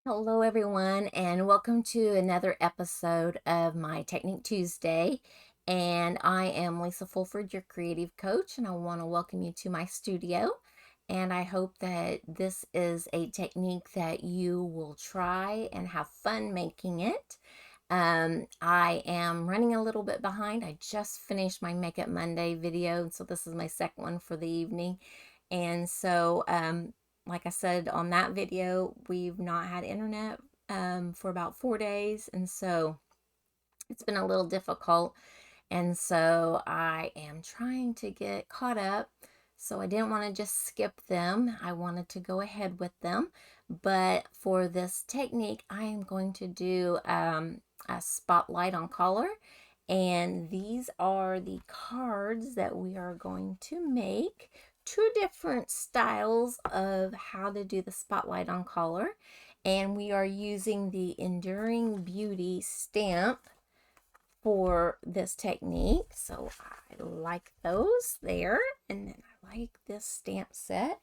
Hello, everyone, and welcome to another episode of my Technique Tuesday. And I am Lisa Fulford, your creative coach, and I want to welcome you to my studio. And I hope that this is a technique that you will try and have fun making it. I am running a little bit behind. I just finished my Makeup Monday video, so this is my second one for the evening. And so, like I said on that video, we've not had internet for about 4 days, and so it's been a little difficult. And so I am trying to get caught up. So I didn't want to just skip them. I wanted to go ahead with them. But for this technique, I am going to do a spotlight on color. And these are the cards that we are going to make. Two different styles of how to do the spotlight on color. And we are using the Enduring Beauty stamp for this technique. So I like those there. And then I like this stamp set.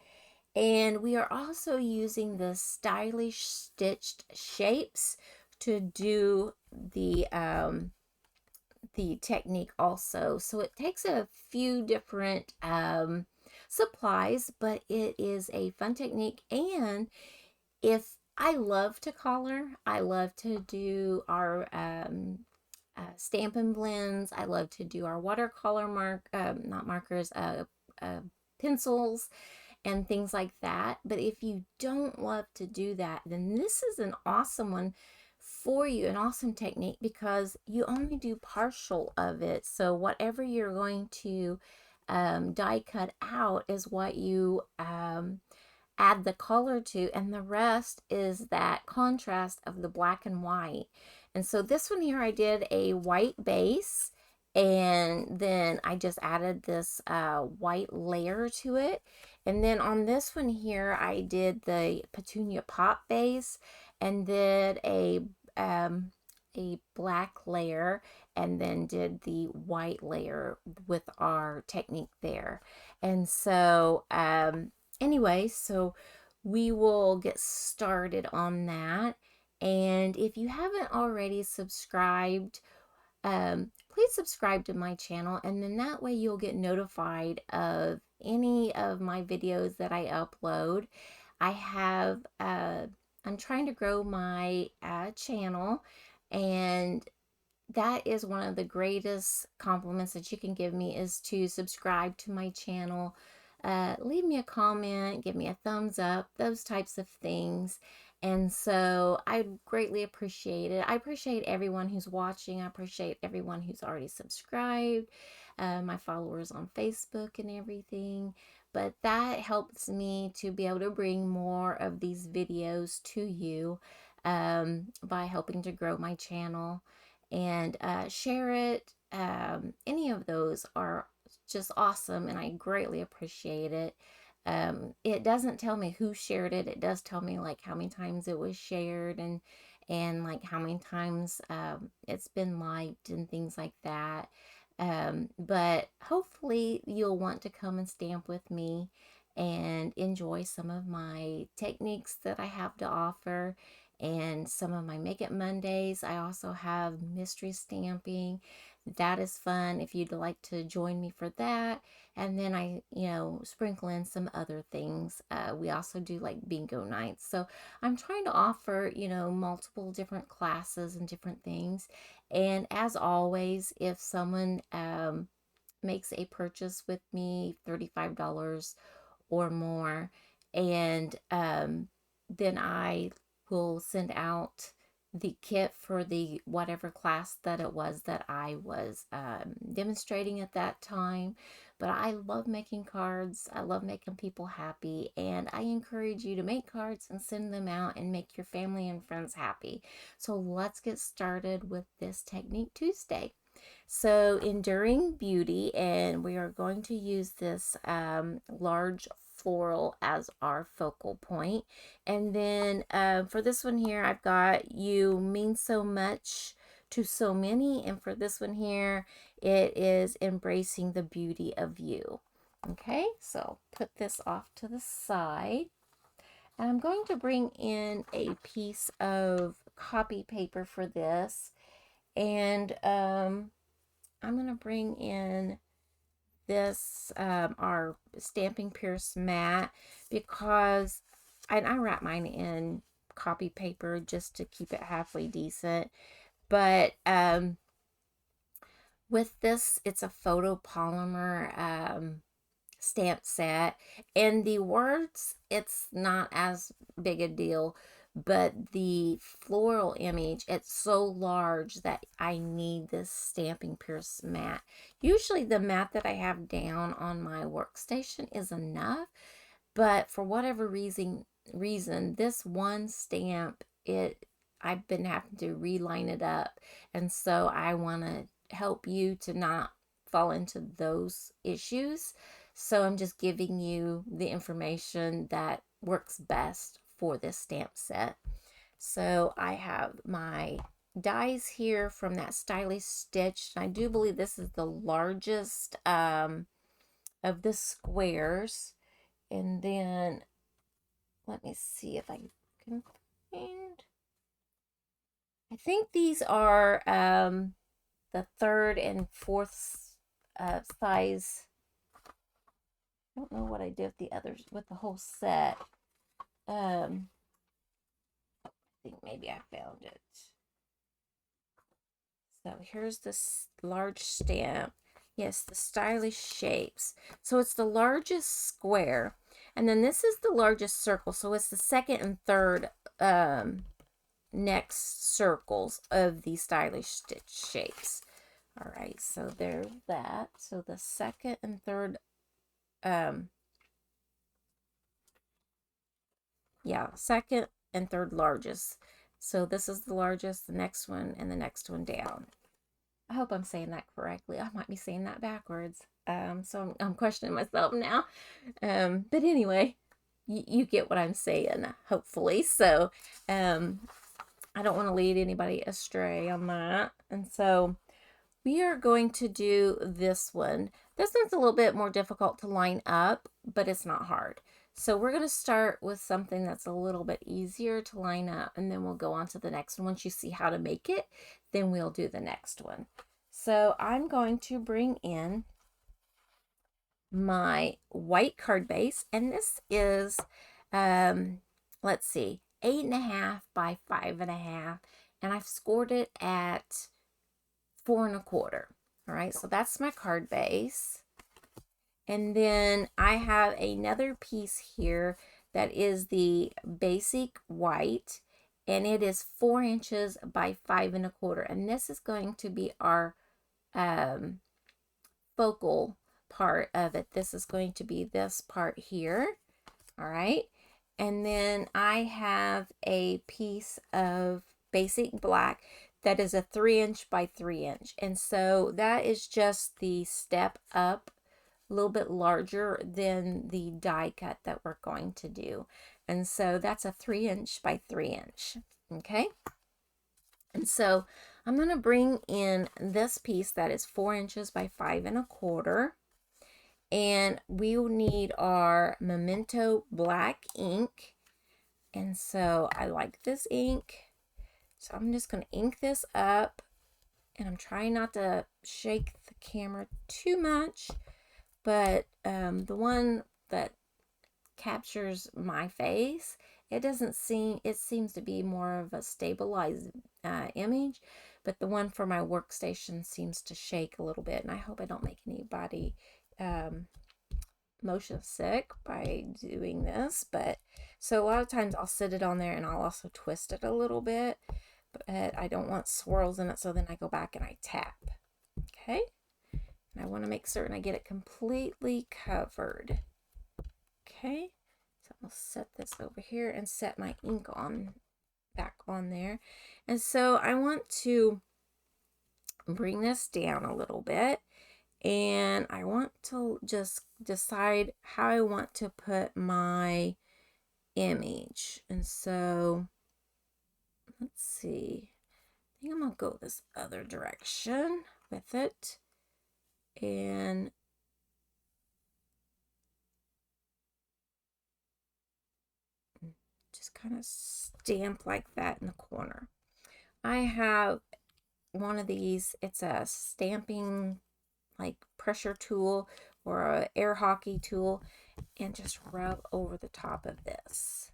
And we are also using the stylish stitched shapes to do the technique also. So it takes a few different supplies, but it is a fun technique. And if I love to color, I love to do our Stampin' blends. I love to do our watercolor not markers, pencils and things like that. But if you don't love to do that, then this is an awesome one for you, an awesome technique, because you only do partial of it. So whatever you're going to die cut out is what you add the color to, and the rest is that contrast of the black and white. And so this one here, I did a white base, and then I just added this white layer to it. And then on this one here, I did the petunia pop base and did a black layer, and then did the white layer with our technique there. And so anyway, so we will get started on that. And if you haven't already subscribed, please subscribe to my channel, and then that way you'll get notified of any of my videos that I upload. I have, I'm trying to grow my channel, and that is one of the greatest compliments that you can give me, is to subscribe to my channel, leave me a comment, give me a thumbs up, those types of things. And so I greatly appreciate it. I appreciate everyone who's watching. I appreciate everyone who's already subscribed, my followers on Facebook and everything. But that helps me to be able to bring more of these videos to you, by helping to grow my channel and share it. Any of those are just awesome, and I greatly appreciate it. It doesn't tell me who shared it. It does tell me like how many times it was shared, and like how many times it's been liked and things like that. But hopefully you'll want to come and stamp with me and enjoy some of my techniques that I have to offer, and some of my Makeup Mondays. I also have mystery stamping. That is fun if you'd like to join me for that. And then I, sprinkle in some other things. We also do like bingo nights. So I'm trying to offer, multiple different classes and different things. And as always, if someone makes a purchase with me, $35 or more, and then I will send out the kit for the whatever class that it was that I was demonstrating at that time. But I love making cards. I love making people happy, and I encourage you to make cards and send them out and make your family and friends happy. So let's get started with this Technique Tuesday. So Enduring Beauty, and we are going to use this large floral as our focal point. And then for this one here, I've got You Mean So Much to So Many. And for this one here, it is Embracing the Beauty of You. Okay, so put this off to the side. And I'm going to bring in a piece of copy paper for this. And I'm going to bring in this, our Stamping Pierce mat, because I wrap mine in copy paper just to keep it halfway decent. But with this, it's a photopolymer stamp set, and the words, it's not as big a deal, but the floral image, it's so large that I need this Stamping Pierce mat. Usually the mat that I have down on my workstation is enough, but for whatever reason this one stamp, I've been having to reline it up, and so I want to help you to not fall into those issues. So I'm just giving you the information that works best for this stamp set. So I have my dies here from that Stylish Stitch. I do believe this is the largest of the squares. And then let me see if I can find. I think these are the third and fourth size. I don't know what I did with the others, with the whole set. I think maybe I found it. So here's this large stamp. Yes, the Stylish Shapes. So it's the largest square. And then this is the largest circle. So it's the second and third next circles of the Stylish Stitch Shapes. All right, so there's that. So the second and third, second and third largest. So this is the largest, the next one, and the next one down. I hope I'm saying that correctly. I might be saying that backwards. So I'm questioning myself now. But anyway, you get what I'm saying, hopefully. So I don't want to lead anybody astray on that. And so we are going to do this one. This one's a little bit more difficult to line up, but it's not hard. So we're going to start with something that's a little bit easier to line up, and then we'll go on to the next one. Once you see how to make it, then we'll do the next one. So I'm going to bring in my white card base, and this is, let's see, 8.5 by 5.5, and I've scored it at 4 1/4. All right, so that's my card base. And then I have another piece here that is the basic white, and it is 4 inches by 5 1/4. And this is going to be our focal part of it. This is going to be this part here. All right. And then I have a piece of basic black that is a 3 inch by 3 inch. And so that is just the step up, a little bit larger than the die cut that we're going to do. And so that's a 3 inch by 3 inch. Okay. And so I'm going to bring in this piece that is 4 inches by 5 1/4. And we will need our Memento black ink. And so I like this ink. So I'm just going to ink this up. And I'm trying not to shake the camera too much. But the one that captures my face, it seems to be more of a stabilized image. But the one for my workstation seems to shake a little bit. And I hope I don't make anybody motion sick by doing this. But so a lot of times I'll sit it on there, and I'll also twist it a little bit, but I don't want swirls in it, so then I go back and I tap. Okay, and I want to make certain I get it completely covered. Okay, so I'll set this over here and set my ink on back on there. And so I want to bring this down a little bit, and I want to just decide how I want to put my image. And so let's see, I think I'm gonna go this other direction with it. And kind of stamp like that in the corner. I have one of these. It's a stamping like pressure tool or a air hockey tool, and just rub over the top of this.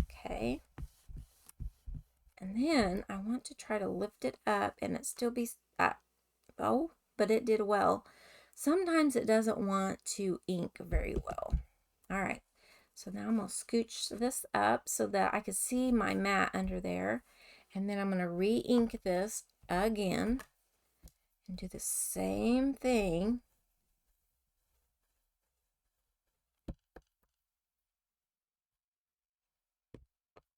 Okay. And then I want to try to lift it up and it still be up. Oh, but it did well. Sometimes it doesn't want to ink very well. All right. So now I'm going to scooch this up so that I can see my mat under there. And then I'm going to re-ink this again and do the same thing.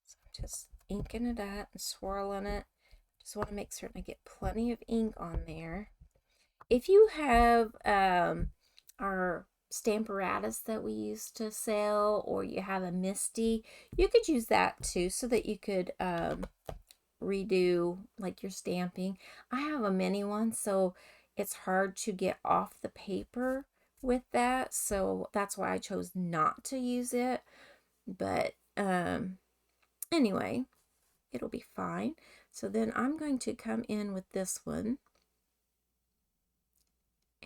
So I'm just inking it up and swirling it. Just want to make certain I get plenty of ink on there. If you have our Stamparatus that we used to sell, or you have a Misty, you could use that too so that you could redo like your stamping. I have a mini one, so it's hard to get off the paper with that, so that's why I chose not to use it. But anyway, it'll be fine. So then I'm going to come in with this one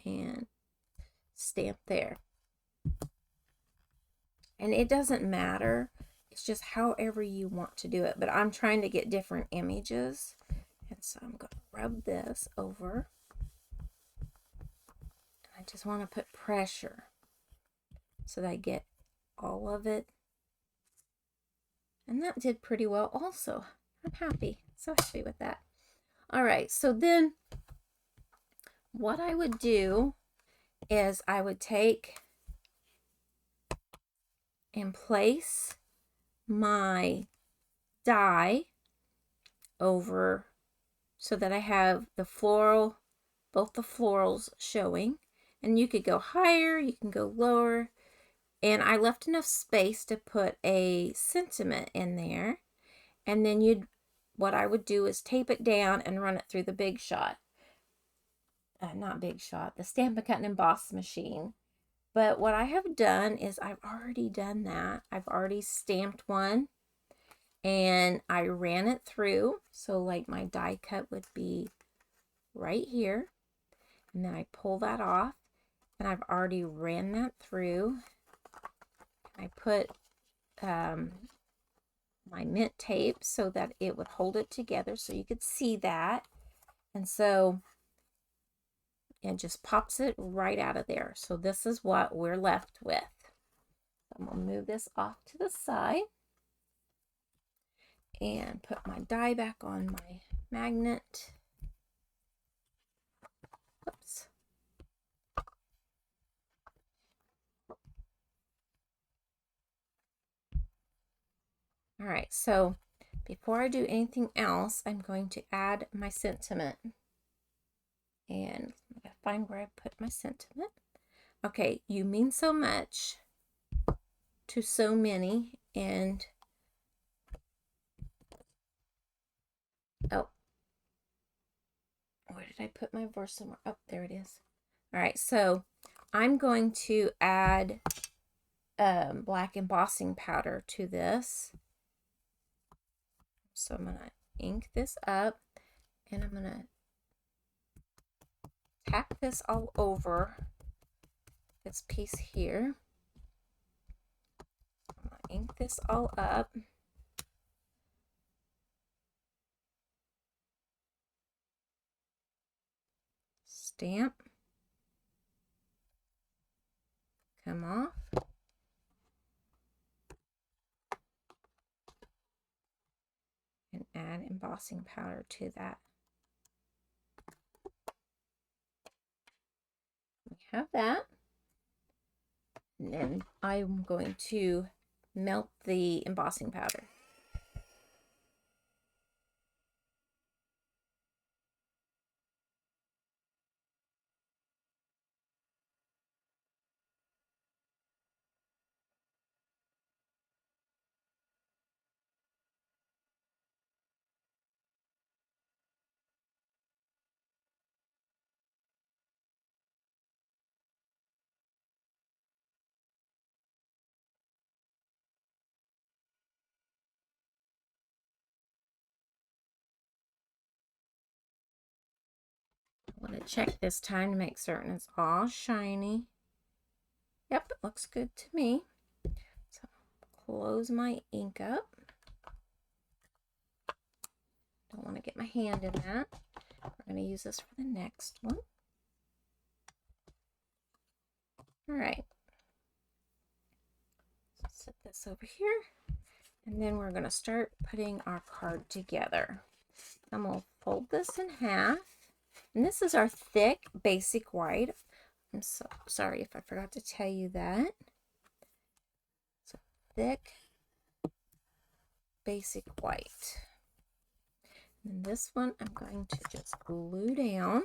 and stamp there. And it doesn't matter, it's just however you want to do it, but I'm trying to get different images. And so I'm going to rub this over. I just want to put pressure so that I get all of it. And that did pretty well also. I'm happy, so happy with that. All right, so then what I would do is I would take and place my die over so that I have the floral, both the florals showing. And you could go higher, you can go lower. And I left enough space to put a sentiment in there. And then what I would do is tape it down and run it through the Big Shot. Not Big Shot, the Stampin' Cut and Emboss machine. But what I have done is I've already done that. I've already stamped one and I ran it through. So like my die cut would be right here. And then I pull that off and I've already ran that through. I put my mint tape so that it would hold it together so you could see that. And so it just pops it right out of there. So this is what we're left with. I'm going to move this off to the side and put my die back on my magnet. Oops. All right, so before I do anything else, I'm going to add my sentiment. And I'm going to find where I put my sentiment. Okay, you mean so much to so many, and oh, where did I put my Versamark? Oh, there it is. All right, so I'm going to add black embossing powder to this. So I'm going to ink this up, and I'm going to tack this all over this piece here. I'm going to ink this all up. Stamp. Come off. And add embossing powder to that. We have that. And then I'm going to melt the embossing powder. I want to check this time to make certain it's all shiny. Yep, it looks good to me. So close my ink up. Don't want to get my hand in that. We're going to use this for the next one. All right. So set this over here. And then we're going to start putting our card together. I'm going to fold this in half. And this is our thick basic white. I'm so sorry if I forgot to tell you that. So thick basic white. And this one I'm going to just glue down.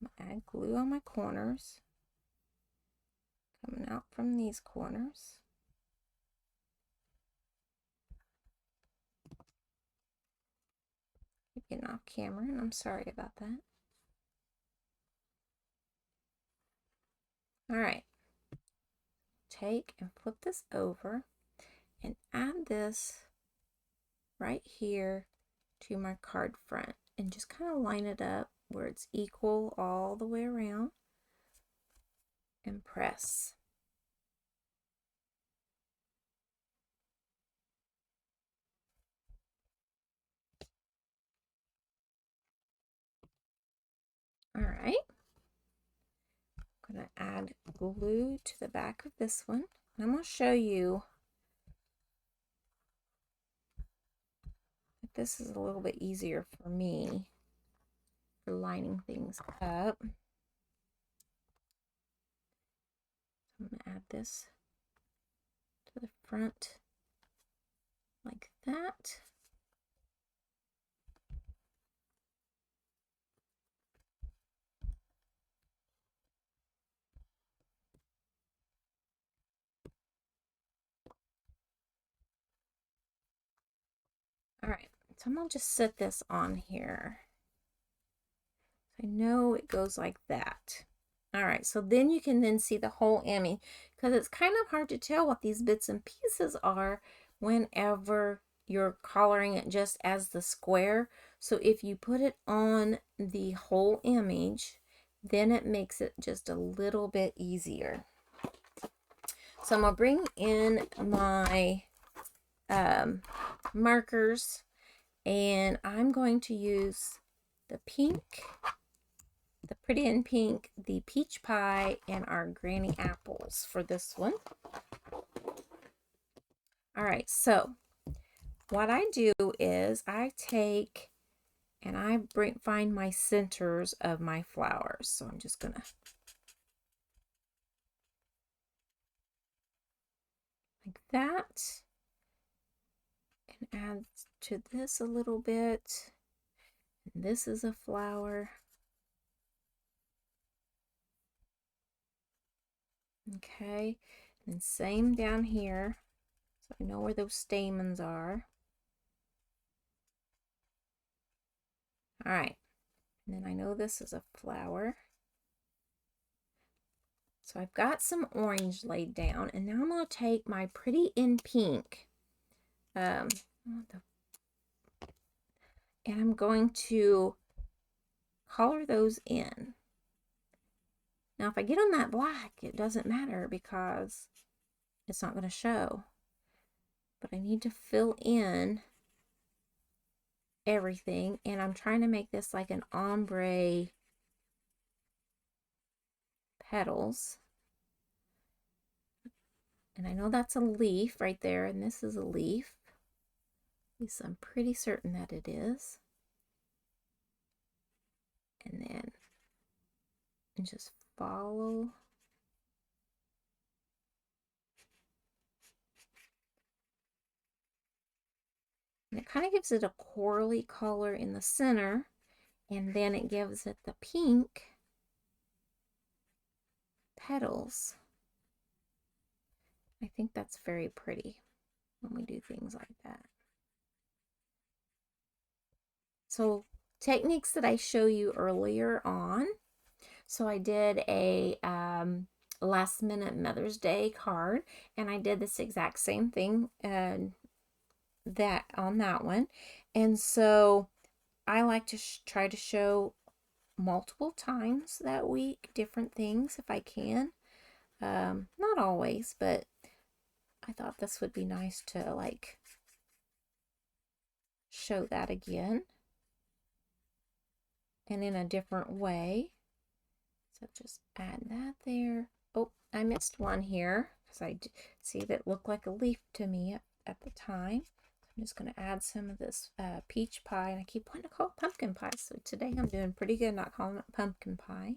I'm going to add glue on my corners. Coming out from these corners. Getting off camera, and I'm sorry about that. All right. Take and flip this over and add this right here to my card front and just kind of line it up where it's equal all the way around and press. All right. I'm going to add glue to the back of this one. And I'm going to show you that this is a little bit easier for me for lining things up. I'm going to add this to the front like that. All right, so I'm gonna just set this on here. I know it goes like that. All right, so then you can then see the whole Emmy, because it's kind of hard to tell what these bits and pieces are whenever you're coloring it just as the square. So if you put it on the whole image, then it makes it just a little bit easier. So I'm gonna bring in my markers, and I'm going to use the pink, the Pretty in Pink, the Peach Pie, and our Granny Apples for this one. All right, so what I do is I take and I find my centers of my flowers. So I'm just gonna like that and add to this a little bit. And this is a flower. Okay, and same down here. So I know where those stamens are. All right, and then I know this is a flower. So I've got some orange laid down, and now I'm going to take my Pretty in Pink, and I'm going to color those in. Now, if I get on that black, it doesn't matter because it's not going to show. But I need to fill in everything, and I'm trying to make this like an ombre petals. And I know that's a leaf right there, and this is a leaf. At least I'm pretty certain that it is. And then just follow. And it kind of gives it a corally color in the center, and then it gives it the pink petals. I think that's very pretty when we do things like that. So techniques that I show you earlier on. So I did a last minute Mother's Day card, and I did this exact same thing that on that one. And so I like to try to show multiple times that week, different things if I can. Not always, but I thought this would be nice to like show that again and in a different way. So just add that there. Oh, I missed one here because I see that looked like a leaf to me at the time. I'm just going to add some of this peach pie, and I keep wanting to call it pumpkin pie. So today I'm doing pretty good not calling it pumpkin pie.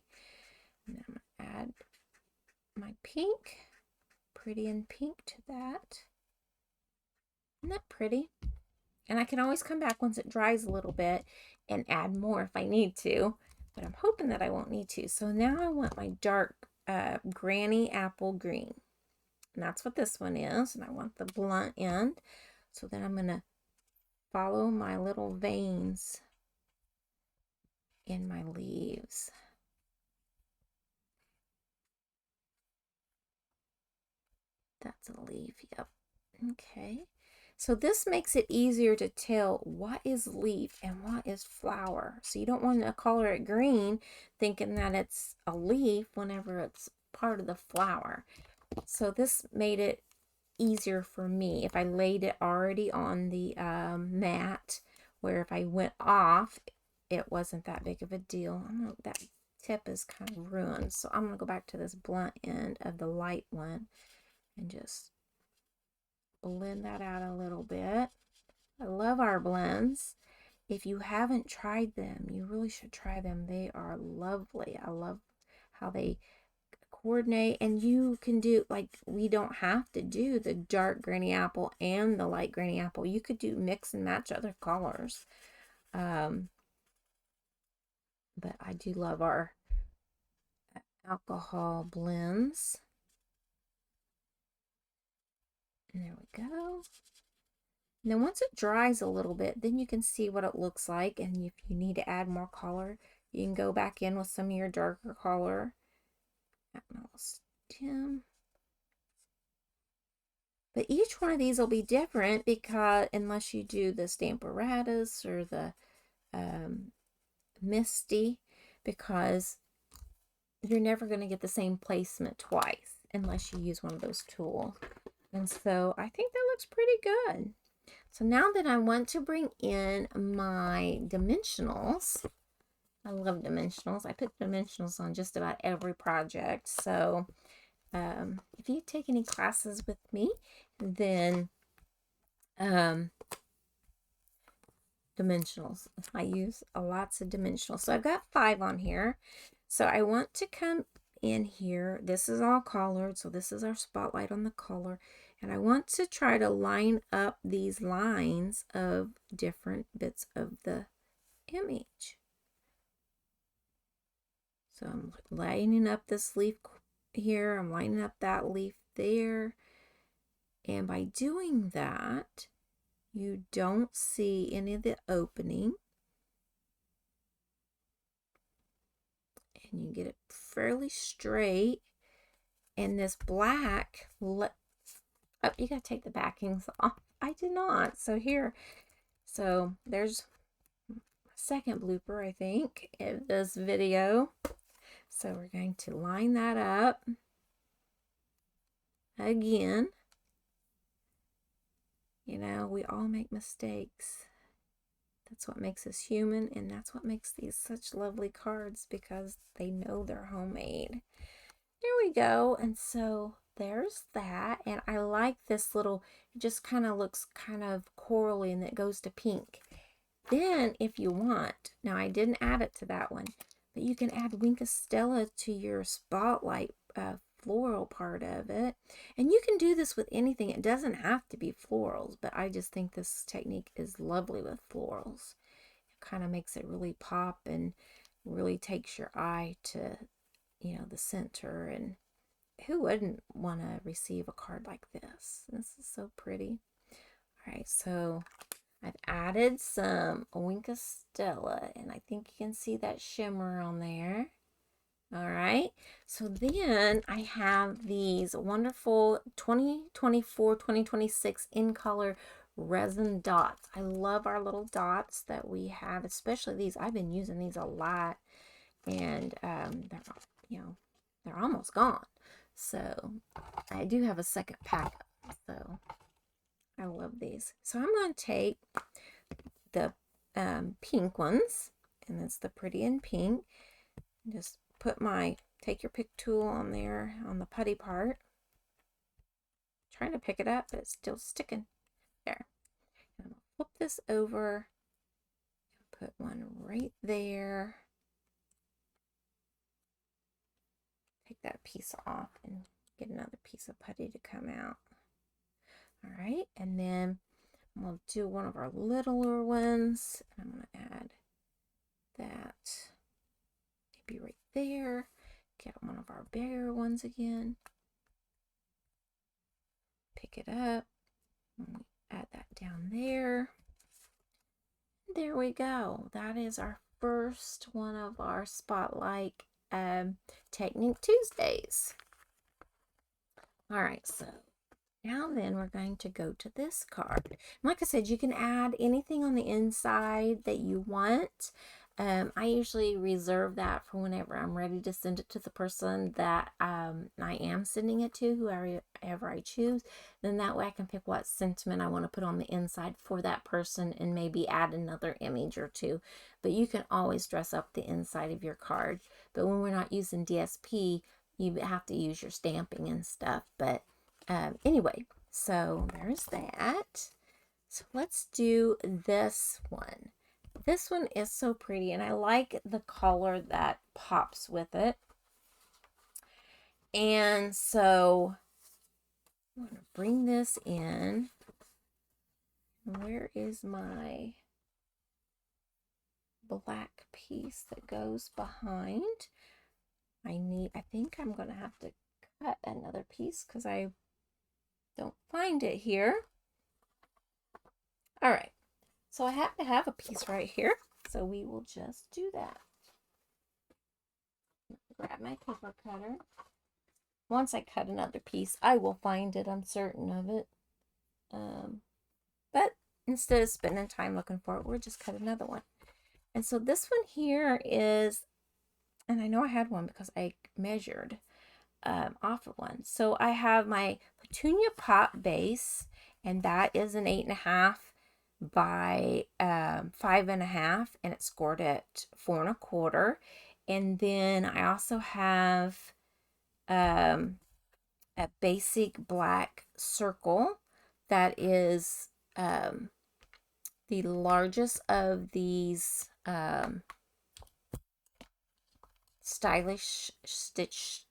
And then I'm going to add my pink, pretty and pink to that. Isn't that pretty? And I can always come back once it dries a little bit and add more if I need to, but I'm hoping that I won't need to. So now I want my dark granny apple green. And that's what this one is. And I want the blunt end. So then I'm going to follow my little veins in my leaves. That's a leaf, yep. Okay. So this makes it easier to tell what is leaf and what is flower. So you don't want to color it green thinking that it's a leaf whenever it's part of the flower. So this made it easier for me if I laid it already on the mat, where if I went off, it wasn't that big of a deal. That tip is kind of ruined, so I'm going to go back to this blunt end of the light one and just blend that out a little bit. I love our blends. If you haven't tried them, you really should try them. They are lovely. I love how they coordinate, and you can do, like, we don't have to do the dark granny apple and the light granny apple. You could do mix and match other colors. But I do love our alcohol blends. And there we go. And then once it dries a little bit, then you can see what it looks like. And if you need to add more color, you can go back in with some of your darker color. Add my little stem. But each one of these will be different, because unless you do the Stamparatus or the Misty, because you're never going to get the same placement twice unless you use one of those tools. And so I think that looks pretty good. So now that I want to bring in my dimensionals, I love dimensionals. I put dimensionals on just about every project. So if you take any classes with me, then dimensionals. I use lots of dimensionals. So I've got 5 on here. So I want to come in here. This is all colored. So this is our spotlight on the color. And I want to try to line up these lines of different bits of the image. So I'm lining up this leaf here. I'm lining up that leaf there. And by doing that, you don't see any of the opening. And you get it fairly straight. And this black, oh, you gotta take the backings off. I did not. So here, so there's a second blooper, I think, in this video. So we're going to line that up again. You know, we all make mistakes. That's what makes us human, and that's what makes these such lovely cards, because they know they're homemade. There we go. And so there's that. And I like this little, it just kind of looks kind of corally, and it goes to pink. Then if you want, now I didn't add it to that one, but you can add Winka Stella to your spotlight floral part of it. And you can do this with anything. It doesn't have to be florals, but I just think this technique is lovely with florals. It kind of makes it really pop and really takes your eye to, you know, the center. And who wouldn't want to receive a card like this? This is so pretty. All right, so I've added some Winka Stella, and I think you can see that shimmer on there. All right, so then I have these wonderful 2024-2026 in color resin dots. I love our little dots that we have, especially these. I've been using these a lot. and they're, you know, they're almost gone. So I do have a second pack, so I love these. So I'm going to take the pink ones, and that's the pretty in pink. Just put my, take your pick tool on there on the putty part. Trying to pick it up, but it's still sticking there. And I'm going to flip this over, put one right there. Take that piece off and get another piece of putty to come out. All right, and then I'm going to do one of our littler ones. I'm going to add that maybe right there. Get one of our bigger ones again. Pick it up. And add that down there. There we go. That is our first one of our Spotlight Technique Tuesdays. All right, so now then we're going to go to this card. Like I said, you can add anything on the inside that you want. I usually reserve that for whenever I'm ready to send it to the person that I am sending it to, whoever I choose. Then that way I can pick what sentiment I want to put on the inside for that person and maybe add another image or two. But you can always dress up the inside of your card. But when we're not using DSP, you have to use your stamping and stuff. But anyway, so there's that. So let's do this one. This one is so pretty, and I like the color that pops with it. And so I'm going to bring this in. Where is my black piece that goes behind? I think I'm going to have to cut another piece because I don't find it here. All right. So I have to have a piece right here. So we will just do that. Grab my paper cutter. Once I cut another piece, I will find it. I'm certain of it. But instead of spending time looking for it, we'll just cut another one. And so this one here is, and I know I had one because I measured off of one. So I have my Petunia Pop base, and that is an 8.5 by 5.5, and it's scored at 4.25. And then I also have a basic black circle that is the largest of these stylish stitch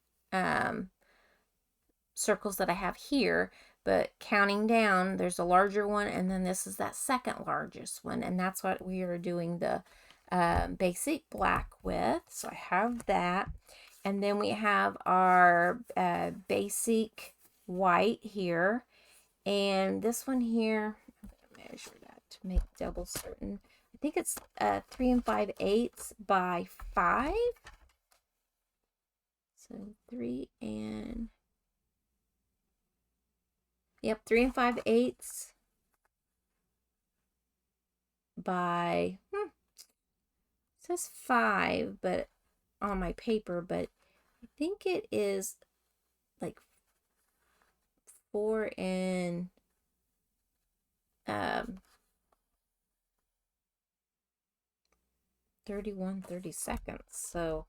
circles that I have here. But counting down, there's a larger one, and then this is that second largest one, and that's what we are doing the basic black with. So I have that, and then we have our basic white here, and this one here, I'm going to measure that to make double certain. I think it's 3 5/8 by 5. So 3 5/8 by, it says 5, but on my paper, but I think it is like 4 and 31/32. So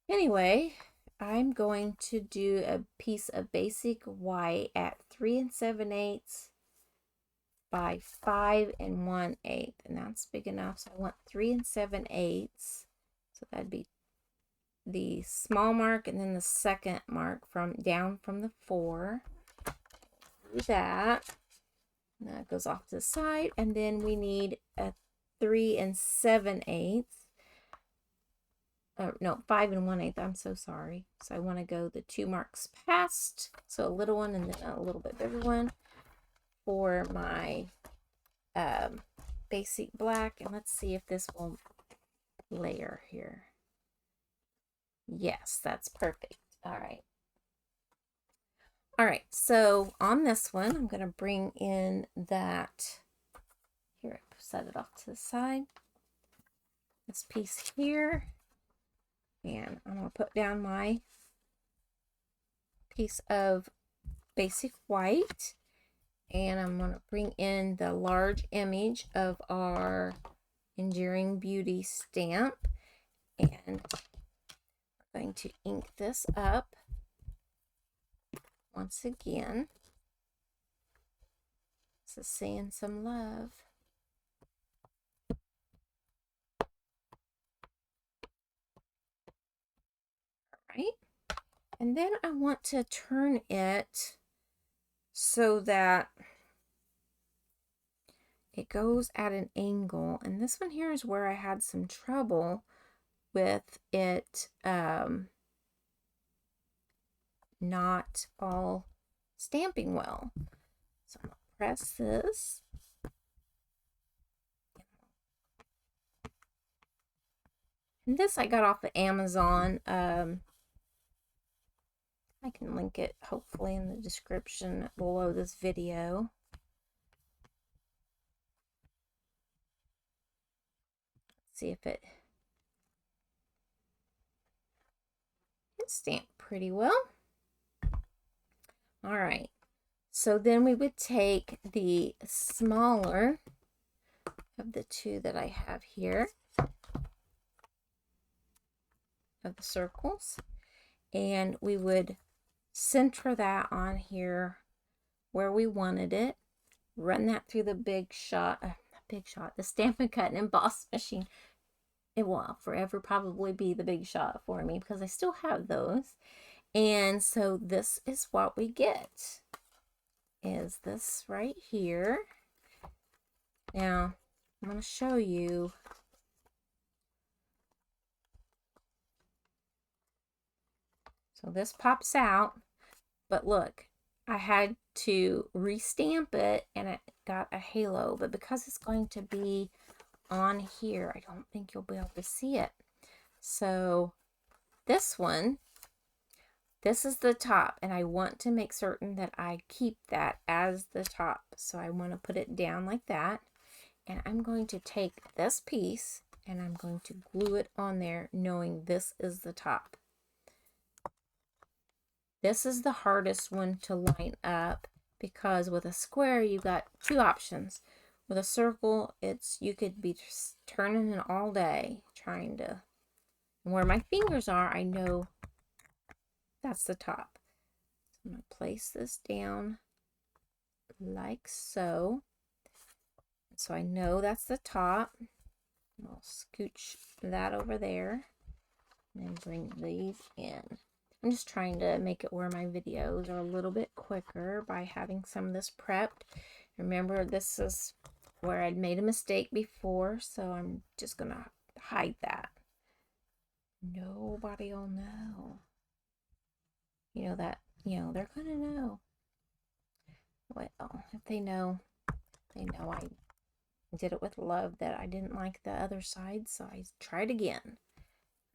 anyway, I'm going to do a piece of basic white at 3 7/8 by 5 1/8, and that's big enough. So I want 3 7/8. So that'd be the small mark and then the second mark from down from the 4. Do that. And that goes off to the side, and then we need a 3 7/8. No, 5 1/8. I'm so sorry. So I want to go the 2 marks past. So a little one and then a little bit bigger one for my basic black. And let's see if this will layer here. Yes, that's perfect. All right. All right. So on this one, I'm going to bring in that. Here, I set it off to the side. this piece here, and I'm going to put down my piece of basic white, and I'm going to bring in the large image of our Enduring Beauty stamp, and I'm going to ink this up once again. This is saying some love. Right? And then I want to turn it so that it goes at an angle. And this one here is where I had some trouble with it not all stamping well. So I'm going to press this. And this I got off of Amazon. I can link it hopefully in the description below this video. Let's see if it stamped pretty well. All right, so then we would take the smaller of the two that I have here of the circles, and we would center that on here where we wanted it, run that through the the Stampin' Cut and Emboss machine. It will forever probably be the Big Shot for me because I still have those. And so this is what we get, is this right here. Now I'm going to show you. So this pops out, but look, I had to restamp it and it got a halo, but because it's going to be on here, I don't think you'll be able to see it. So this one, this is the top, and I want to make certain that I keep that as the top. So I want to put it down like that, and I'm going to take this piece and I'm going to glue it on there, knowing this is the top. This is the hardest one to line up because with a square you got two options. With a circle, you could be turning it all day trying to, and where my fingers are, I know that's the top. So I'm going to place this down like so. So I know that's the top. I'll scooch that over there and then bring these in. I'm just trying to make it where my videos are a little bit quicker by having some of this prepped. Remember, this is where I'd made a mistake before, so I'm just going to hide that. Nobody will know. You know that, they're going to know. Well, if they know I did it with love, that I didn't like the other side, so I tried again.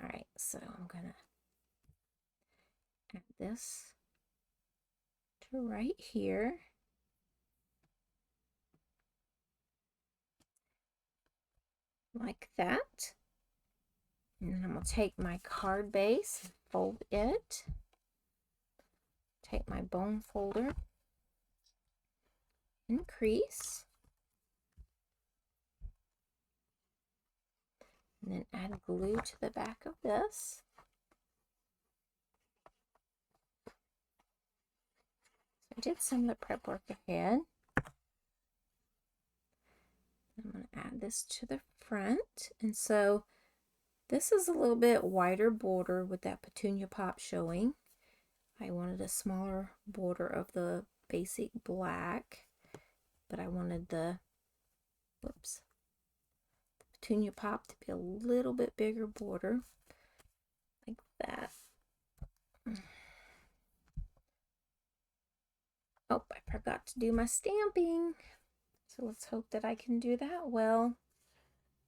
All right, so I'm going to add this to right here. Like that. And then I'm going to take my card base and fold it. Take my bone folder, increase, and then add glue to the back of this. So I did some of the prep work ahead. I'm going to add this to the front, and so this is a little bit wider border with that petunia pop showing. I wanted a smaller border of the basic black, but I wanted the petunia pop to be a little bit bigger border, like that. Oh, I forgot to do my stamping. So let's hope that I can do that well.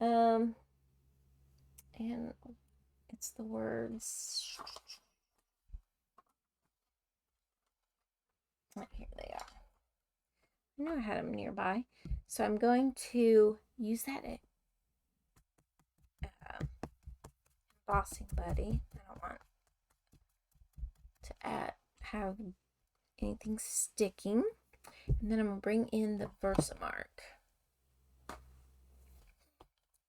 And it's the words. Right, here they are. I know I had them nearby. So I'm going to use that embossing buddy. I don't want to have anything sticking. And then I'm going to bring in the Versamark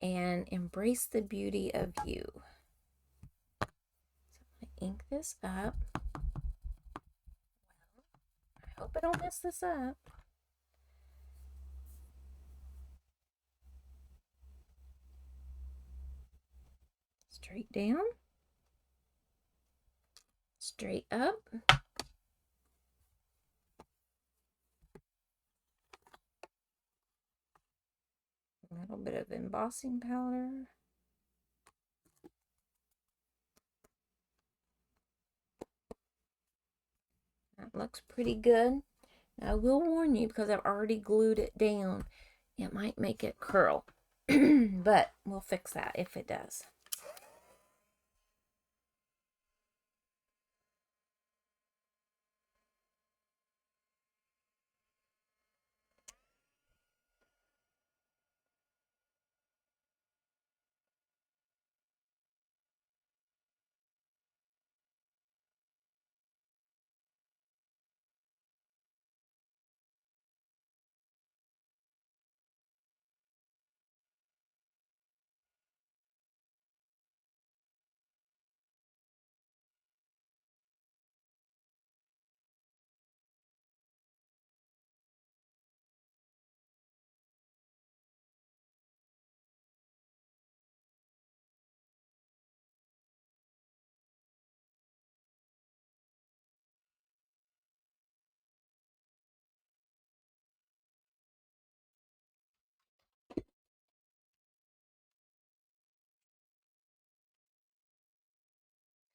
and embrace the beauty of you. So I'm going to ink this up. I hope I don't mess this up. Straight down, straight up. A little bit of embossing powder. That looks pretty good. Now, I will warn you, because I've already glued it down, it might make it curl. But we'll fix that if it does.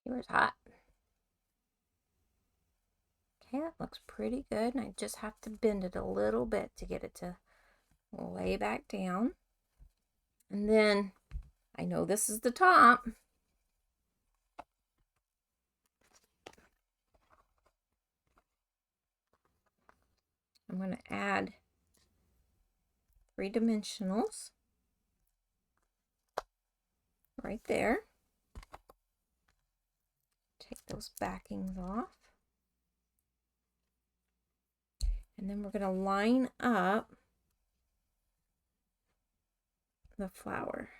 Here's hot. Okay, that looks pretty good. And I just have to bend it a little bit to get it to lay back down. And then, I know this is the top. I'm going to add 3 dimensionals right there. Take those backings off. And then we're going to line up the flower.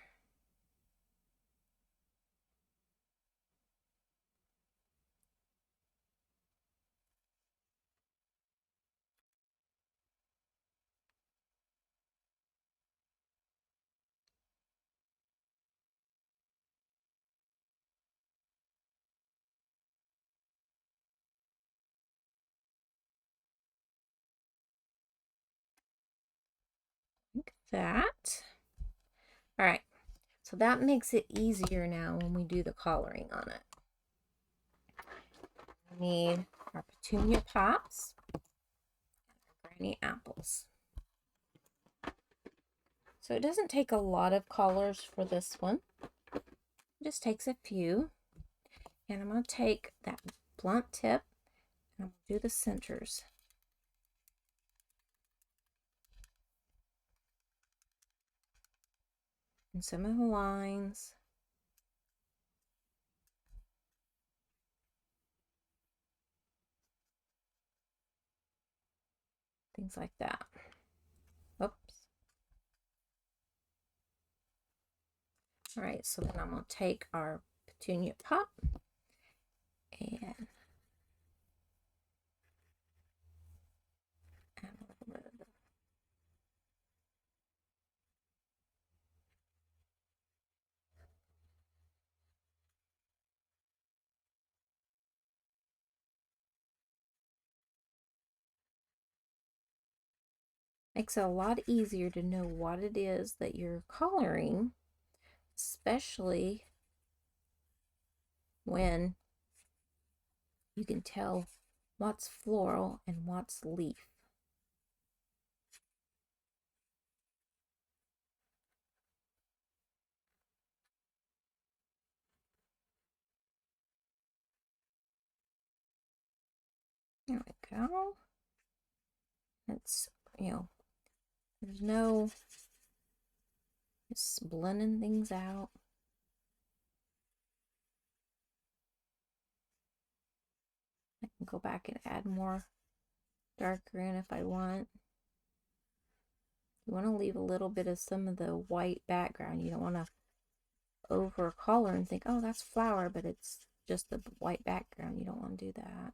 Like that. All right, so that makes it easier now when we do the coloring on it. We need our petunia pops, granny apples. So it doesn't take a lot of colors for this one. It just takes a few. And I'm going to take that blunt tip and I'm going to do the centers. And some of the lines. Things like that. Oops. All right, so then I'm going to take our petunia pop and add a little bit of the makes it a lot easier to know what it is that you're coloring, especially when you can tell what's floral and what's leaf. There we go. It's, there's no, just blending things out. Go back and add more darker in if I want. You want to leave a little bit of some of the white background. You don't want to over color and think, oh, that's flower, but it's just the white background. You don't want to do that.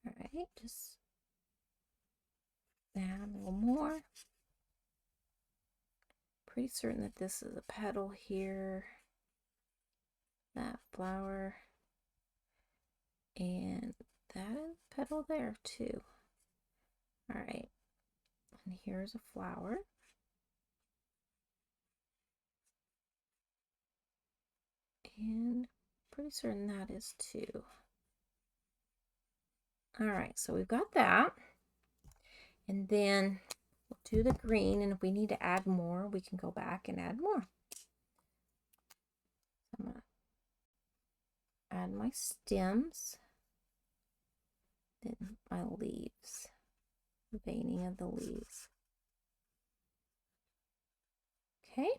All right, just add a little more. Pretty certain that this is a petal here, that flower, and that is a petal there too. All right, and here's a flower. And pretty certain that is too. All right, so we've got that. And then we'll do the green, and if we need to add more, we can go back and add more. So I'm going to add my stems, then my leaves, the veining of the leaves. Okay.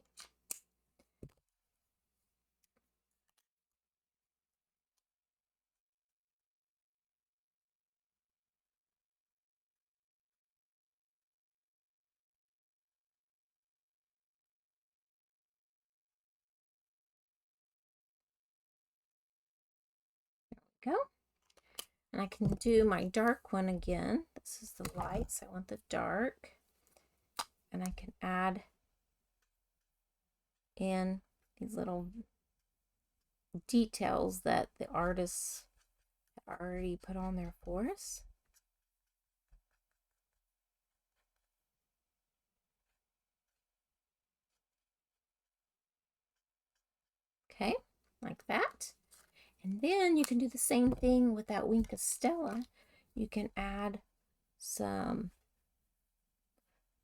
Go. And I can do my dark one again. This is the light, so I want the dark. And I can add in these little details that the artists already put on there for us. Okay, like that. And then you can do the same thing with that wink of Stella. You can add some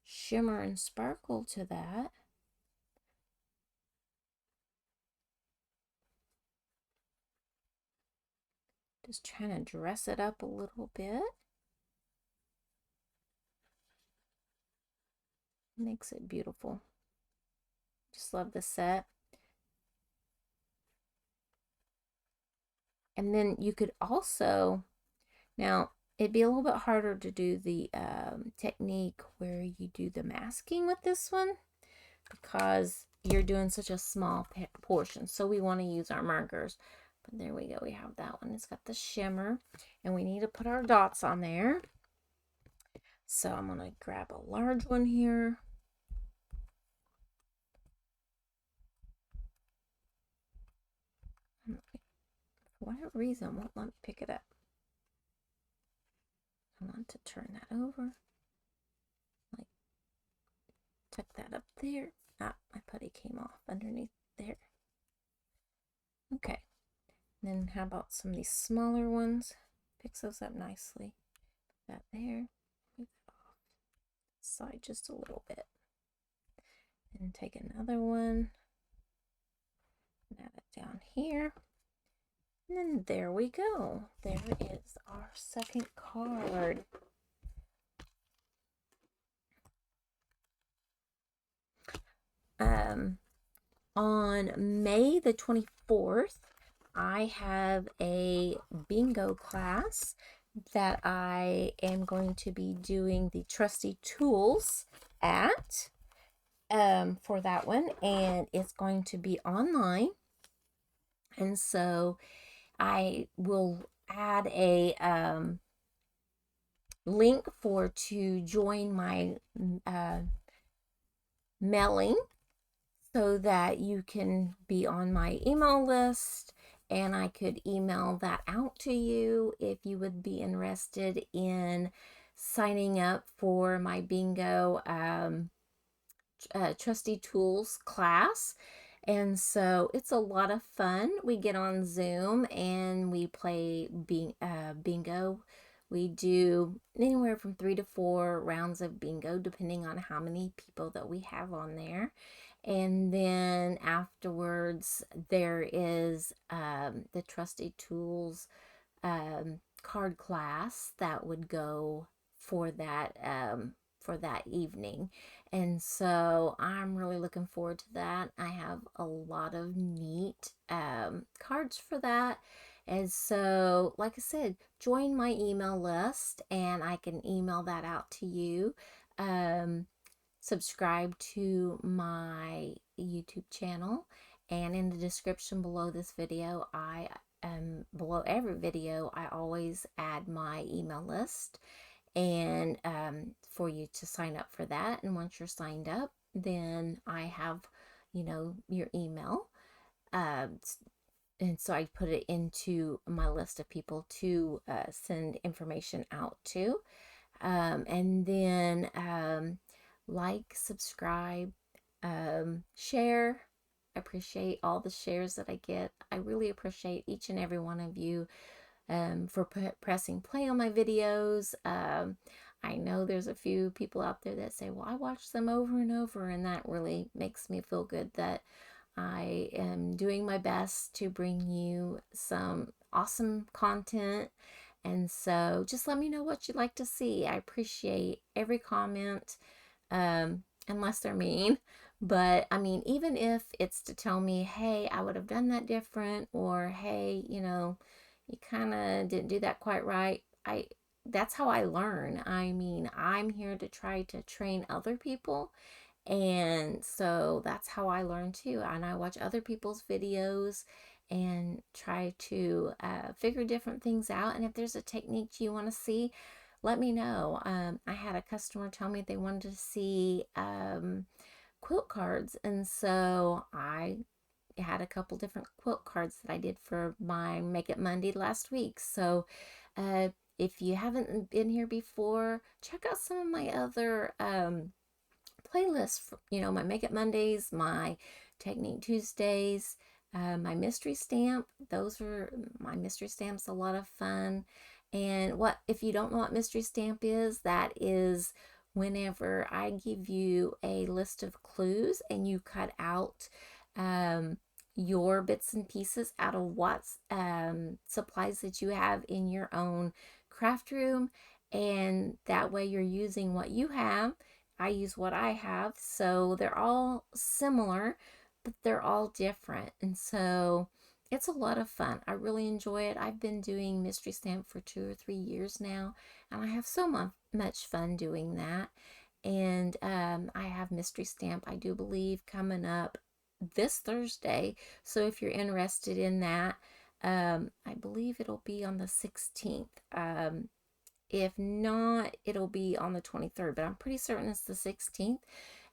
shimmer and sparkle to that. Just trying to dress it up a little bit. Makes it beautiful. Just love the set. And then you could also, now it'd be a little bit harder to do the technique where you do the masking with this one because you're doing such a small portion. So we want to use our markers. But there we go. We have that one. It's got the shimmer. And we need to put our dots on there. So I'm going to grab a large one here. For whatever reason, I won't let me pick it up. I want to turn that over. Like, tuck that up there. Ah, my putty came off underneath there. Okay. And then how about some of these smaller ones? Picks those up nicely. Put that there. Move that off. Side just a little bit. And take another one. And add it down here. And then there we go. There is our second card. On May the 24th, I have a bingo class that I am going to be doing the trusty tools at for that one, and it's going to be online. And so I will add a link to join my mailing so that you can be on my email list, and I could email that out to you if you would be interested in signing up for my bingo trusty tools class. And so it's a lot of fun. We get on Zoom and we play bingo. We do anywhere from 3 to 4 rounds of bingo, depending on how many people that we have on there. And then afterwards, there is the trusty tools card class that would go for that evening. And so I'm really looking forward to that. I have a lot of neat cards for that, And so, like I said, join my email list and I can email that out to you. Um, Subscribe to my YouTube channel, and in the description below this video, below every video, I always add my email list, and for you to sign up for that. And once you're signed up, then I have, your email. Um, and so I put it into my list of people to send information out to. And then like, subscribe, share. I appreciate all the shares that I get. I really appreciate each and every one of you for pressing play on my videos. I know there's a few people out there that say, well, I watch them over and over, and that really makes me feel good that I am doing my best to bring you some awesome content. And so just let me know what you'd like to see. I appreciate every comment, unless they're mean. But I mean, even if it's to tell me, hey, I would have done that different, or hey, you kind of didn't do that quite right. That's how I learn. I mean, I'm here to try to train other people, and so that's how I learn too. And I watch other people's videos and try to figure different things out. And if there's a technique you want to see, let me know. I had a customer tell me they wanted to see quilt cards. And so I had a couple different quilt cards that I did for my Make It Monday last week. So uh, if you haven't been here before, check out some of my other playlists. My Make It Mondays, my Technique Tuesdays, my mystery stamp. Those are my mystery stamps. A lot of fun. And what if you don't know what mystery stamp is? That is whenever I give you a list of clues and you cut out um, your bits and pieces out of what supplies that you have in your own craft room, and that way you're using what you have. I use what I have, so they're all similar, but they're all different. And so it's a lot of fun. I really enjoy it. I've been doing Mystery Stamp for 2 or 3 years now, and I have so much fun doing that. And I have Mystery Stamp, I do believe, coming up this Thursday. So if you're interested in that, I believe it'll be on the 16th. If not, it'll be on the 23rd, but I'm pretty certain it's the 16th.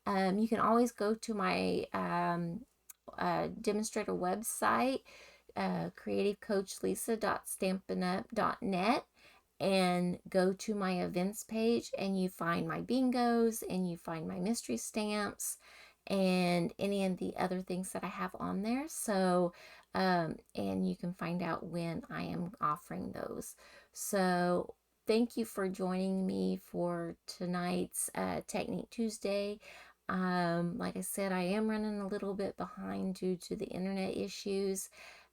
You can always go to my demonstrator website, creativecoachlisa.stampinup.net, and go to my events page, and you find my bingos, and you find my mystery stamps, and any of the other things that I have on there. So, and you can find out when I am offering those. So, thank you for joining me for tonight's Technique Tuesday. Like I said, I am running a little bit behind due to the internet issues.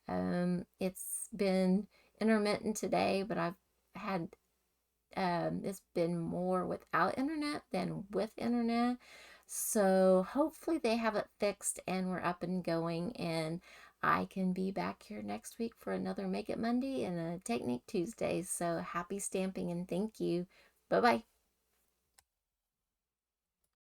It's been intermittent today, but I've had it's been more without internet than with internet. So hopefully they have it fixed and we're up and going, and I can be back here next week for another Make It Monday and a Technique Tuesday. So happy stamping and thank you. Bye bye.